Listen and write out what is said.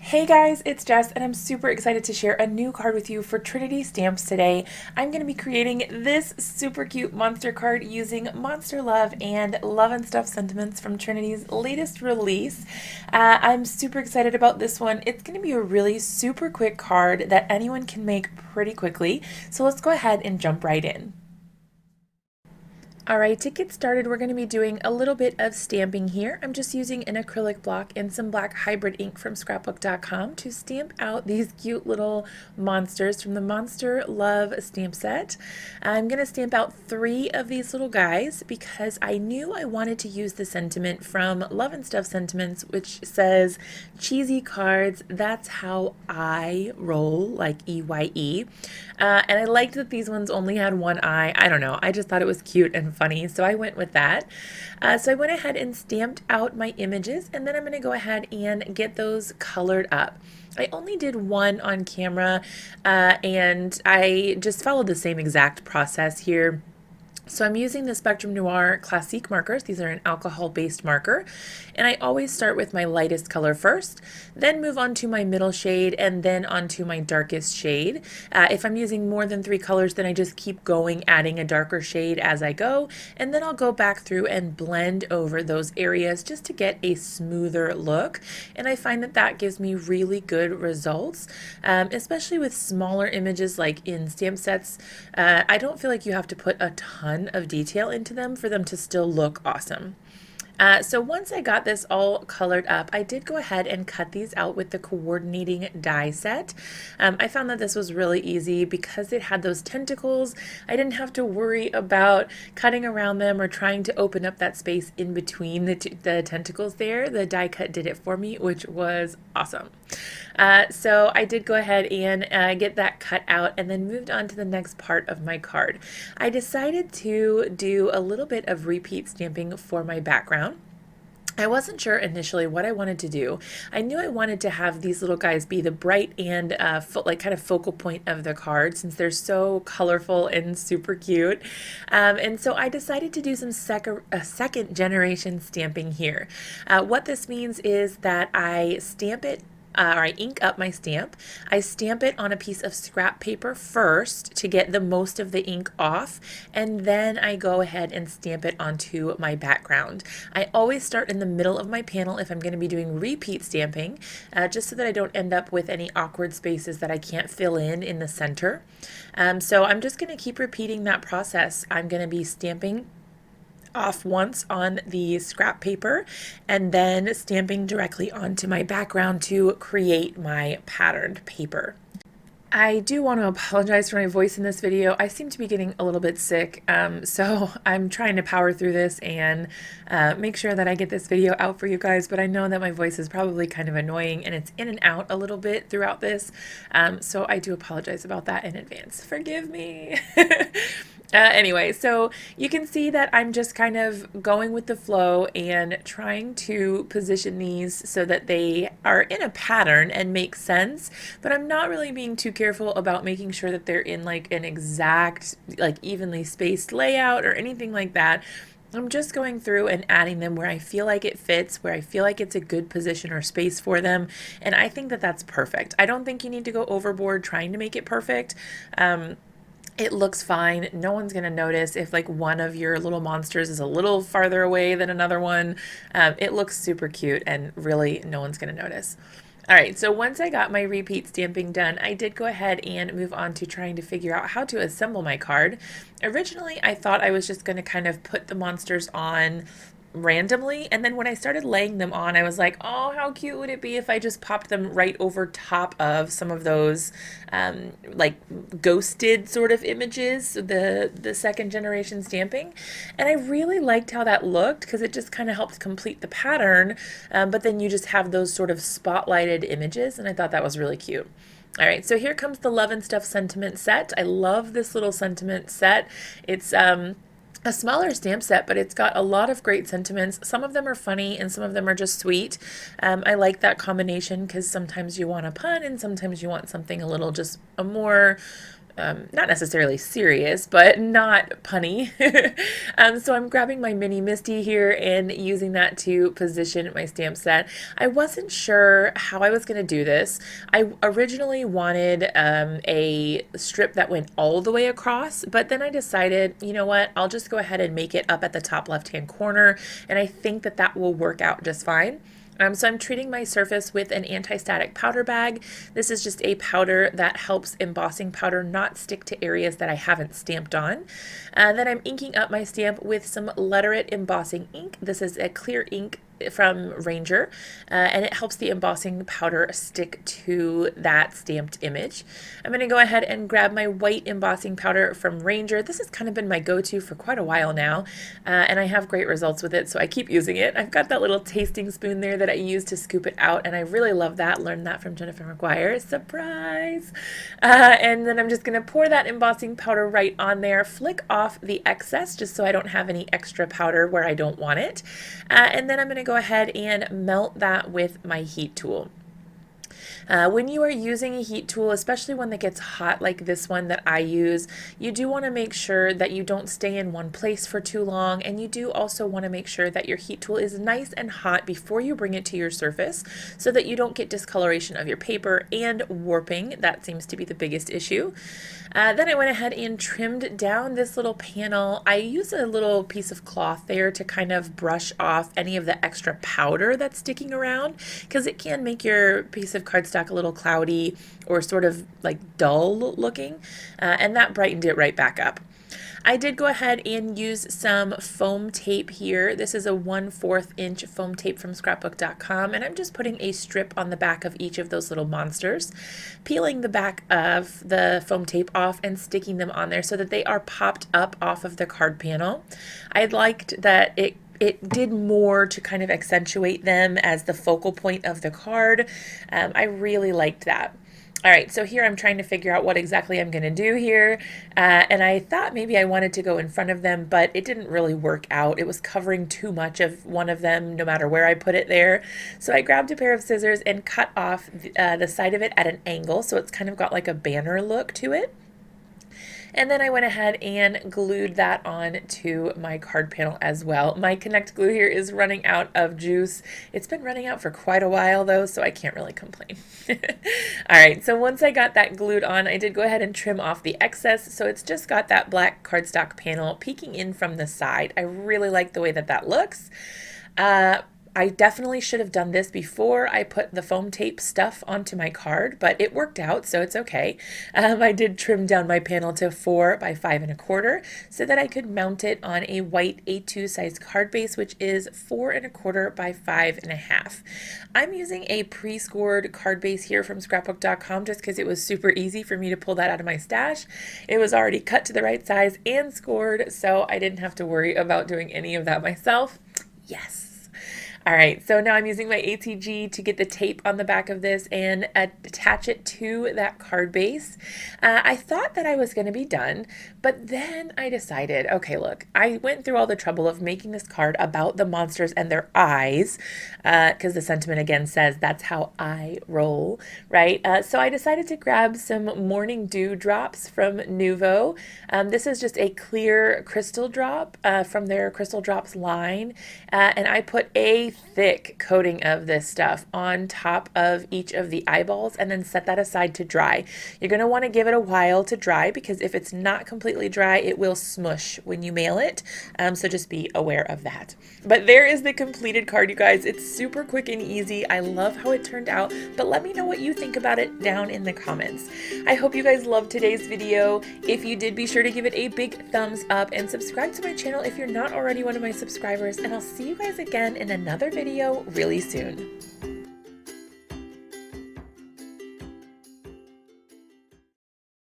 Hey guys, it's Jess, and I'm super excited to share a new card with you for Trinity stamps today. I'm going to be creating this super cute monster card using Monster Love and Love and Stuff sentiments from Trinity's latest release. I'm super excited about this one. It's going to be a really super quick card that anyone can make pretty quickly. So let's go ahead and jump right in. Alright, to get started, we're going to be doing a little bit of stamping here. I'm just using an acrylic block and some black hybrid ink from scrapbook.com to stamp out these cute little monsters from the Monster Love stamp set. I'm going to stamp out 3 of these little guys because I knew I wanted to use the sentiment from Love and Stuff Sentiments, which says, cheesy cards, that's how I roll, like EYE. And I liked that these ones only had one eye. I don't know, I just thought it was cute and funny, so I went with that. So I went ahead and stamped out my images, and then I'm going to go ahead and get those colored up. I only did one on camera, and I just followed the same exact process here. So I'm using the Spectrum Noir Classique markers. These are an alcohol-based marker. And I always start with my lightest color first, then move on to my middle shade, and then onto my darkest shade. If I'm using more than 3 colors, then I just keep going, adding a darker shade as I go. And then I'll go back through and blend over those areas just to get a smoother look. And I find that that gives me really good results, especially with smaller images like in stamp sets. I don't feel like you have to put a ton of detail into them for them to still look awesome. So once I got this all colored up, I did go ahead and cut these out with the coordinating die set. I found that this was really easy because it had those tentacles. I didn't have to worry about cutting around them or trying to open up that space in between the tentacles there. The die cut did it for me, which was awesome. So I did go ahead and get that cut out and then moved on to the next part of my card. I decided to do a little bit of repeat stamping for my background. I wasn't sure initially what I wanted to do. I knew I wanted to have these little guys be the bright and like kind of focal point of the card since they're so colorful and super cute. And so I decided to do some second generation stamping here. What this means is that I stamp it or I ink up my stamp. I stamp it on a piece of scrap paper first to get the most of the ink off, and then I go ahead and stamp it onto my background. I always start in the middle of my panel if I'm going to be doing repeat stamping, just so that I don't end up with any awkward spaces that I can't fill in the center. So I'm just going to keep repeating that process. I'm going to be stamping off once on the scrap paper and then stamping directly onto my background to create my patterned paper. I do want to apologize for my voice in this video. I seem to be getting a little bit sick, so I'm trying to power through this and make sure that I get this video out for you guys, but I know that my voice is probably kind of annoying and it's in and out a little bit throughout this, so I do apologize about that in advance. Forgive me. Anyway, so you can see that I'm just kind of going with the flow and trying to position these so that they are in a pattern and make sense, but I'm not really being too careful about making sure that they're in like an exact, like evenly spaced layout or anything like that. I'm just going through and adding them where I feel like it fits, where I feel like it's a good position or space for them, and I think that that's perfect. I don't think you need to go overboard trying to make it perfect. It looks fine. No one's going to notice if like one of your little monsters is a little farther away than another one. It looks super cute and really no one's going to notice. All right, so once I got my repeat stamping done, I did go ahead and move on to trying to figure out how to assemble my card. Originally, I thought I was just going to kind of put the monsters on randomly, and then when I started laying them on, I was like, oh, how cute would it be if I just popped them right over top of some of those like ghosted sort of images, the second generation stamping. And I really liked how that looked because it just kind of helped complete the pattern, but then you just have those sort of spotlighted images, and I thought that was really cute. All right, so here comes the Love and Stuff sentiment set. I love this little sentiment set. It's a smaller stamp set, but it's got a lot of great sentiments. Some of them are funny and some of them are just sweet. I like that combination because sometimes you want a pun and sometimes you want something a little just a more not necessarily serious, but not punny. So I'm grabbing my mini MISTI here and using that to position my stamp set. I wasn't sure how I was going to do this. I originally wanted a strip that went all the way across, but then I decided, you know what, I'll just go ahead and make it up at the top left-hand corner, and I think that that will work out just fine. So I'm treating my surface with an anti-static powder bag. This is just a powder that helps embossing powder not stick to areas that I haven't stamped on. Then I'm inking up my stamp with some Letter It embossing ink. This is a clear ink from Ranger, and it helps the embossing powder stick to that stamped image. I'm going to go ahead and grab my white embossing powder from Ranger. This has kind of been my go-to for quite a while now, and I have great results with it, so I keep using it. I've got that little tasting spoon there that I use to scoop it out, and I really love that. Learned that from Jennifer McGuire. Surprise! And then I'm just going to pour that embossing powder right on there, flick off the excess just so I don't have any extra powder where I don't want it, and then I'm going to go ahead and melt that with my heat tool. When you are using a heat tool, especially one that gets hot like this one that I use, you do want to make sure that you don't stay in one place for too long, and you do also want to make sure that your heat tool is nice and hot before you bring it to your surface so that you don't get discoloration of your paper and warping. That seems to be the biggest issue. Then I went ahead and trimmed down this little panel. I used a little piece of cloth there to kind of brush off any of the extra powder that's sticking around, because it can make your piece of cardstock a little cloudy or sort of like dull looking, and that brightened it right back up. I did go ahead and use some foam tape here. This is a 1/4 inch foam tape from scrapbook.com, and I'm just putting a strip on the back of each of those little monsters, peeling the back of the foam tape off and sticking them on there so that they are popped up off of the card panel. I liked that it did more to kind of accentuate them as the focal point of the card. I really liked that. All right, so here I'm trying to figure out what exactly I'm going to do here, and I thought maybe I wanted to go in front of them, but it didn't really work out. It was covering too much of one of them no matter where I put it there. So I grabbed a pair of scissors and cut off the side of it at an angle, so it's kind of got like a banner look to it. And then I went ahead and glued that on to my card panel as well. My Connect glue here is running out of juice. It's been running out for quite a while though, so I can't really complain. All right, so once I got that glued on, I did go ahead and trim off the excess, so it's just got that black cardstock panel peeking in from the side. I really like the way that that looks. I definitely should have done this before I put the foam tape stuff onto my card, but it worked out, so it's okay. I did trim down my panel to 4 by 5 1/4 so that I could mount it on a white A2 size card base, which is 4 1/4 by 5 1/2. I'm using a pre-scored card base here from scrapbook.com just because it was super easy for me to pull that out of my stash. It was already cut to the right size and scored, so I didn't have to worry about doing any of that myself. Yes. All right, so now I'm using my ATG to get the tape on the back of this and attach it to that card base. I thought that I was going to be done, but then I decided, okay, look, I went through all the trouble of making this card about the monsters and their eyes, because the sentiment again says that's how I roll, right? So I decided to grab some Morning Dew drops from Nuvo. This is just a clear crystal drop from their Crystal Drops line, and I put a thick coating of this stuff on top of each of the eyeballs and then set that aside to dry. You're going to want to give it a while to dry because if it's not completely dry, it will smush when you mail it. So just be aware of that. But there is the completed card, you guys. It's super quick and easy. I love how it turned out, but let me know what you think about it down in the comments. I hope you guys loved today's video. If you did, be sure to give it a big thumbs up and subscribe to my channel if you're not already one of my subscribers, and I'll see you guys again in another video really soon.